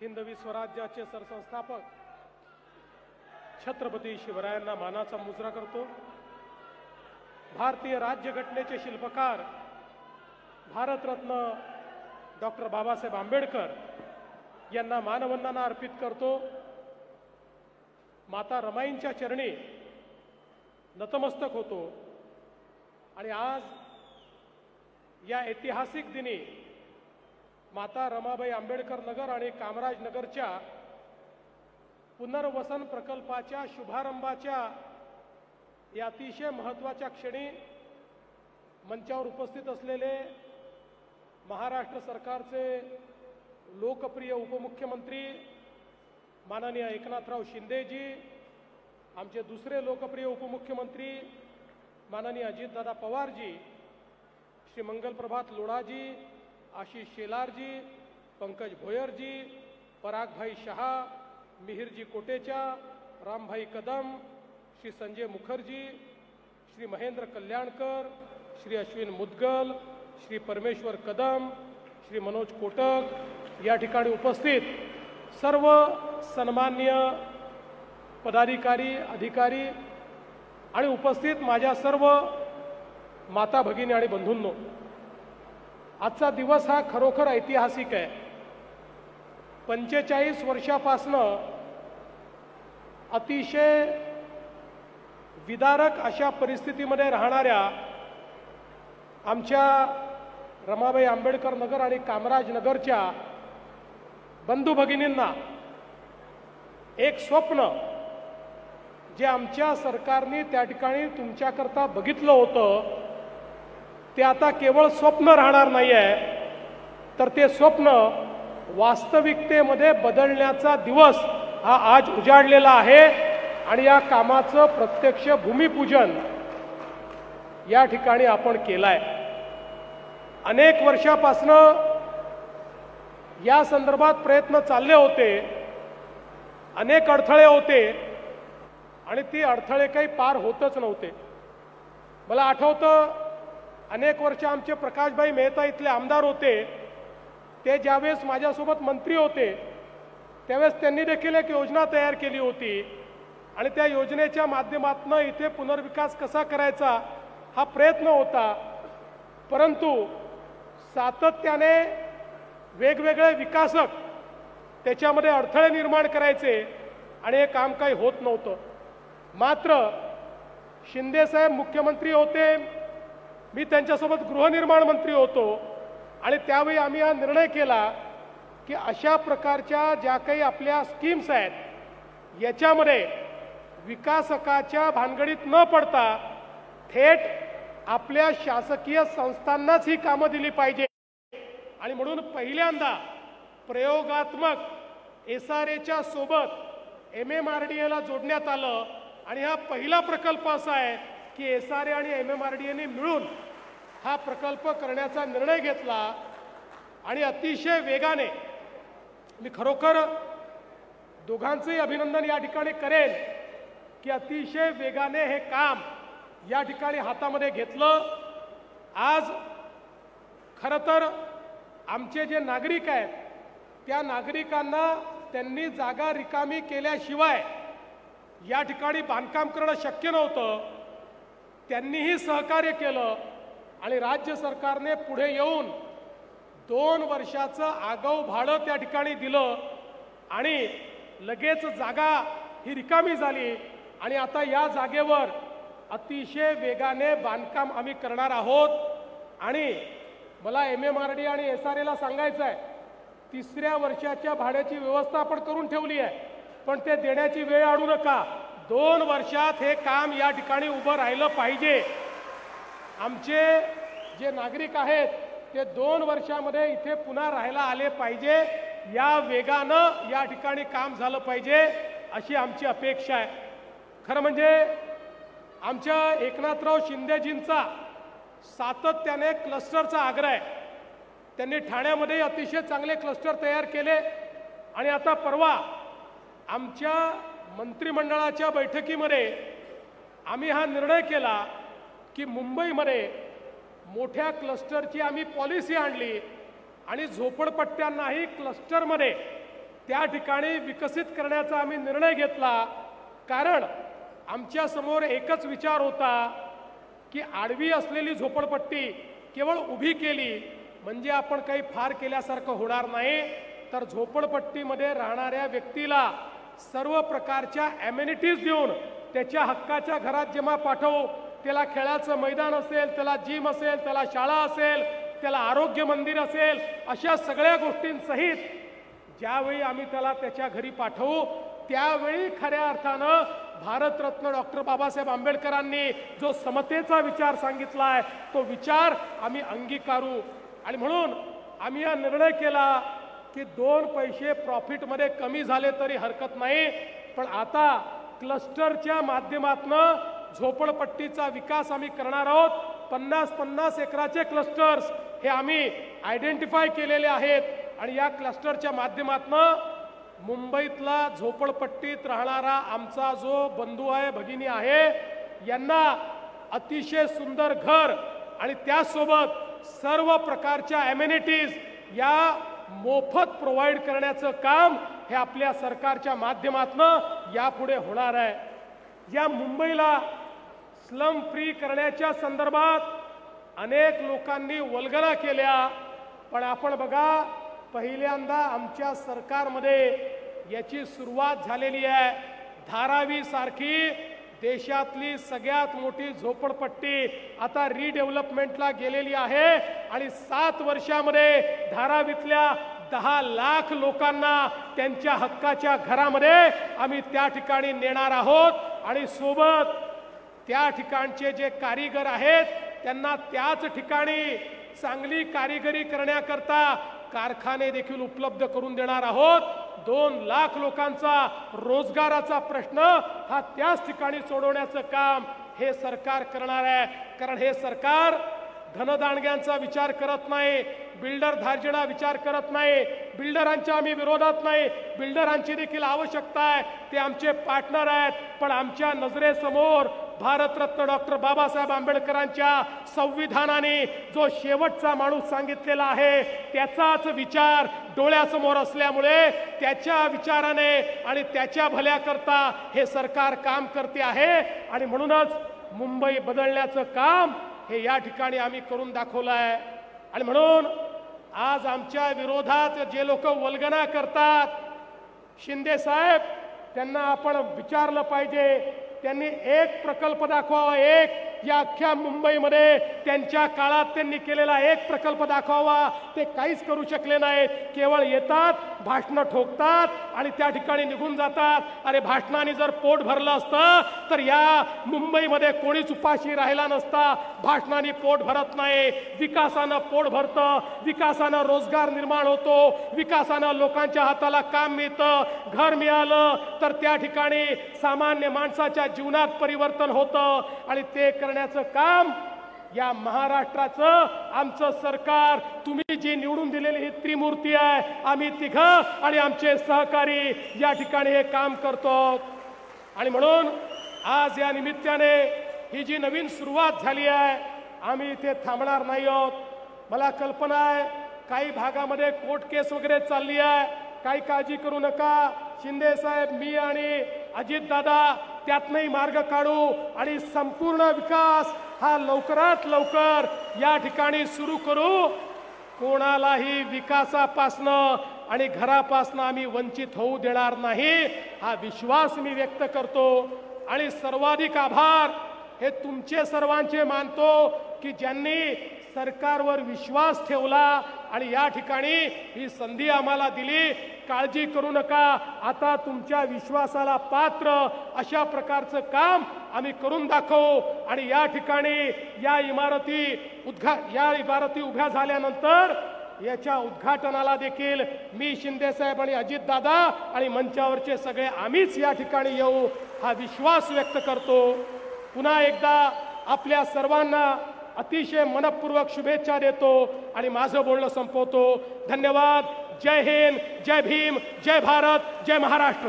हिंदवी स्वराज्याचे सरसंस्थापक छत्रपती शिवरायांना मानाचा मुजरा करतो। भारतीय राज्यघटनेचे शिल्पकार भारतरत्न डॉक्टर बाबासाहेब आंबेडकर यांना मानवंदना अर्पित करतो। माता रमाईंच्या चरणी नतमस्तक होतो आणि आज या ऐतिहासिक दिनी माता रमाबाई आंबेडकर नगर आणि कामराज नगरच्या पुनर्वसन प्रकल्पाच्या शुभारंभाच्या या अतिशय महत्त्वाच्या क्षणी मंचावर उपस्थित असलेले महाराष्ट्र सरकारचे लोकप्रिय उपमुख्यमंत्री माननीय एकनाथराव शिंदेजी, आमचे दुसरे लोकप्रिय उपमुख्यमंत्री माननीय अजितदादा पवारजी, श्री मंगलप्रभात लोढाजी, आशीष शेलारजी, पंकज भोयरजी, परागभाई शहा, मिहिरजी कोटेचा, रामभाई कदम, श्री संजय मुखर्जी, श्री महेंद्र कल्याणकर, श्री अश्विन मुदगल, श्री परमेश्वर कदम, श्री मनोज कोटक या ठिकाणी उपस्थित सर्व सन्माननीय पदाधिकारी, अधिकारी आणि उपस्थित माझ्या सर्व माता भगिनी आणि बंधूंनो, आजचा दिवस हा खरोखर ऐतिहासिक आहे। 45 वर्षापासनं अतिशय विदारक अशा परिस्थितीमध्ये राहणाऱ्या आमच्या रमाबाई आंबेडकर नगर आणि कामराज नगरच्या बंधू भगिनींना एक स्वप्न जे आमच्या सरकारने त्या ठिकाणी तुमच्याकरता बघितलं होतं ते आता केवळ स्वप्न राहणार नाही आहे, तर ते स्वप्न वास्तविकतेमध्ये बदलण्याचा दिवस हा आज उजाडलेला आहे आणि या कामाचं प्रत्यक्ष भूमिपूजन या ठिकाणी आपण केलंय। अनेक वर्षापासनं या संदर्भात प्रयत्न चालले होते, अनेक अडथळे होते आणि ती अडथळे काही पार होतच नव्हते। मला आठवतं अनेक वर्ष आमचे प्रकाशभाई मेहता इथले आमदार होते, ते ज्यावेळेस माझ्यासोबत मंत्री होते त्यावेळेस त्यांनी देखील एक योजना तयार केली होती आणि त्या योजनेच्या माध्यमातून इथे पुनर्विकास कसा करायचा हा प्रयत्न होता, परंतु सातत्याने वेगवेगळे विकासक त्याच्यामध्ये अडथळे निर्माण करायचे आणि हे काम काही होत नव्हतं। मात्र शिंदे साहेब मुख्यमंत्री होते, मी त्यांच्यासोबत गृहनिर्माण मंत्री होतो आणि त्यावेळी आम्ही हा निर्णय केला की अशा प्रकारच्या ज्या काही आपल्या स्कीम्स आहेत याच्यामध्ये विकासकाच्या भानगडीत न पडता थेट आपल्या शासकीय संस्थांनाच ही कामं दिली पाहिजे आणि म्हणून पहिल्यांदा प्रयोगात्मक SRAच्या सोबत MMRDA जोडण्यात आलं आणि हा पहिला प्रकल्प असा आहे की SRA आणि MMRDAने मिळून हा प्रकल्प करण्याचा निर्णय घेतला आणि अतिशय वेगाने, मी खरोखर दोघांचेही अभिनंदन या ठिकाणी करेन की अतिशय वेगाने हे काम या ठिकाणी हातामध्ये घेतलं। आज खरं तर आमचे जे नागरिक आहेत त्या नागरिकांना त्यांनी जागा रिकामी केल्याशिवाय या ठिकाणी बांधकाम करणं शक्य नव्हतं, त्यांनीही सहकार्य केलं आणि राज्य सरकारने पुढे येऊन 2 वर्षाचं आगाऊ भाडं त्या ठिकाणी दिलं आणि लगेच जागा ही रिकामी झाली आणि आता या जागेवर अतिशय वेगाने बांधकाम आम्ही करणार आहोत। आणि मला MMRDA आणि SRAला सांगायचं आहे, 3ऱ्या वर्षाच्या भाड्याची व्यवस्था आपण करून ठेवली आहे, पण ते देण्याची वेळ आणू नका। 2 वर्षात हे काम या ठिकाणी उभं राहिलं पाहिजे। आमचे जे नागरिक आहेत ते 2 वर्षामध्ये इथे पुन्हा राहायला आले पाहिजे, या वेगानं या ठिकाणी काम झालं पाहिजे अशी आमची अपेक्षा आहे। खरं म्हणजे आमच्या एकनाथराव शिंदेजींचा सातत्याने क्लस्टरचा आग्रह आहे, त्यांनी ठाण्यामध्ये अतिशय चांगले क्लस्टर तयार केले आणि आता परवा आमच्या मंत्रिमंडळाच्या बैठकीमध्ये आम्ही हा निर्णय केला की मुंबईमध्ये मोठ्या क्लस्टरची आम्ही पॉलिसी आणली आणि झोपडपट्ट्यांनाही क्लस्टरमध्ये त्या ठिकाणी विकसित करण्याचा आम्ही निर्णय घेतला। कारण आमच्या समोर एकच विचार होता की आडवी असलेली झोपडपट्टी केवळ उभी केली म्हणजे आपण काही फार केल्यासारखं होणार नाही, तर झोपडपट्टीमध्ये राहणाऱ्या व्यक्तीला सर्व प्रकारच्या ॲम्युनिटीज देऊन त्याच्या हक्काच्या घरात जेव्हा पाठवू, त्याला खेळाचं मैदान असेल, त्याला जिम असेल, त्याला शाळा असेल, त्याला आरोग्य मंदिर असेल, अशा सगळ्या गोष्टींसहित ज्यावेळी आम्ही त्याला त्याच्या घरी पाठवू त्यावेळी खऱ्या अर्थानं भारतरत्न डॉक्टर बाबासाहेब आंबेडकरांनी जो समतेचा विचार सांगितला आहे तो विचार आम्ही अंगीकारू। आणि म्हणून आम्ही हा निर्णय केला की 2 पैसे प्रॉफिटमध्ये कमी झाले तरी हरकत नाही, पण आता क्लस्टरच्या माध्यमातून झोपडपट्टीचा विकास आम्ही करणार आहोत। 50-50 एकराचे क्लस्टर्स हे आम्ही आयडेंटिफाय केलेले आहेत आणि या क्लस्टरच्या माध्यमातून मुंबईतला झोपडपट्टीत राहणारा आमचा जो बंधू आहे, भगिनी आहे, यांना अतिशय सुंदर घर आणि त्यासोबत सर्व प्रकारच्या ॲम्युनिटीज या मोफत प्रोव्हाइड करण्याचं काम हे आपल्या सरकारच्या माध्यमातून यापुढे होणार आहे। या मुंबईला स्लम फ्री करण्याच्या संदर्भात अनेक लोकांनी वल्गना केल्या, पण आपण बघा पहिल्यांदा आमच्या सरकारमध्ये याची सुरुवात झालेली आहे। धारावी सारखी देशातली सगळ्यात मोठी झोपडपट्टी आता रिडेव्हलपमेंटला गेलेली आहे आणि 7 वर्षामध्ये धारावीतल्या 10 लाख लोकांना त्यांच्या हक्काच्या घरामध्ये आम्ही त्या ठिकाणी नेणार आहोत आणि सोबत त्या ठिकाणचे जे कारीगर आहेत त्यांना त्याच ठिकाणी चांगली कारिगिरी करण्याकरता कारखाने देखील उपलब्ध करून देणार आहोत। 2 लाख लोकांचा रोजगाराचा प्रश्न हा त्याच ठिकाणी सोडवण्याचं काम हे सरकार करणार आहे। कारण हे सरकार धनदांडग्यांचा विचार करत नाही, बिल्डर धार्जिणा विचार करत नाही, बिल्डरांच्या आम्ही विरोधात नाही, बिल्डरांची देखील आवश्यकता आहे, ते आमचे पार्टनर आहेत, पण आमच्या नजरेसमोर भारतरत्न डॉक्टर बाबासाहेब आंबेडकरांच्या संविधानाने जो शेवटचा माणूस सांगितलेला आहे त्याचाच विचार डोळ्यासमोर असल्यामुळे त्याच्या विचाराने आणि त्याच्या भल्याकरता हे सरकार काम करते आहे आणि म्हणूनच मुंबई बदलण्याचं काम हे या ठिकाणी आम्ही करून दाखवलं आहे। आणि म्हणून आज आमच्या विरोधात जे लोक वल्गना करतात, शिंदे साहेब त्यांना आपण विचारलं पाहिजे, त्यांनी एक प्रकल्प दाखवावा, एक या अख्ख्या मुंबईमध्ये त्यांच्या काळात त्यांनी केलेला एक प्रकल्प दाखवावा, ते काहीच करू शकले नाहीत। केवळ येतात, भाषणं ठोकतात आणि त्या ठिकाणी निघून जातात। अरे भाषणाने जर पोट भरलं असतं तर या मुंबईमध्ये कोणीच उपाशी राहिला नसता। भाषणाने पोट भरत नाही, विकासानं पोट भरतं, विकासानं रोजगार निर्माण होतो, विकासानं लोकांच्या हाताला काम मिळतं, घर मिळालं तर त्या ठिकाणी सामान्य माणसाच्या जीवनात परिवर्तन होतं आणि ते करण्याचं काम या महाराष्ट्राचं आमचं सरकार, तुम्ही जी निवडून दिलेली ही त्रिमूर्ती आहे, आम्ही तिघं आणि आमचे सहकारी या ठिकाणी हे काम करतो। आणि म्हणून आज या निमित्ताने ही जी नवीन सुरुवात झाली आहे, आम्ही इथे थांबणार नाही आहोत। मला कल्पना आहे काही भागामध्ये कोर्ट केस वगैरे चालली आहे, काही काळजी करू नका, शिंदे साहेब, मी आणि अजित दादा त्यातनंही मार्ग काढू आणि संपूर्ण विकास हा लवकरात लवकर या ठिकाणी सुरू करू। कोणालाही विकासापासनं आणि घरापासनं आम्ही वंचित होऊ देणार नाही, हा विश्वास मी व्यक्त करतो। आणि सर्वाधिक आभार हे तुमचे सर्वांचे मानतो की ज्यांनी सरकारवर विश्वास ठेवला आणि या ठिकाणी ही संधी आम्हाला दिली। काळजी करू नका, आता तुमच्या विश्वासाला पात्र अशा प्रकारचं काम आम्ही करून दाखवू आणि या ठिकाणी या इमारती उभ्या झाल्यानंतर याच्या उद्घाटनाला देखील मी, शिंदे साहेब आणि अजित दादा आणि मंचावरचे सगळे आम्हीच या ठिकाणी येऊ, हा विश्वास व्यक्त करतो। पुन्हा एकदा आपल्या सर्वांना अतिशय मनपूर्वक शुभेच्छा देतो आणि माझं बोलणं संपवतो। धन्यवाद। जय हिंद, जय भीम, जय भारत, जय महाराष्ट्र।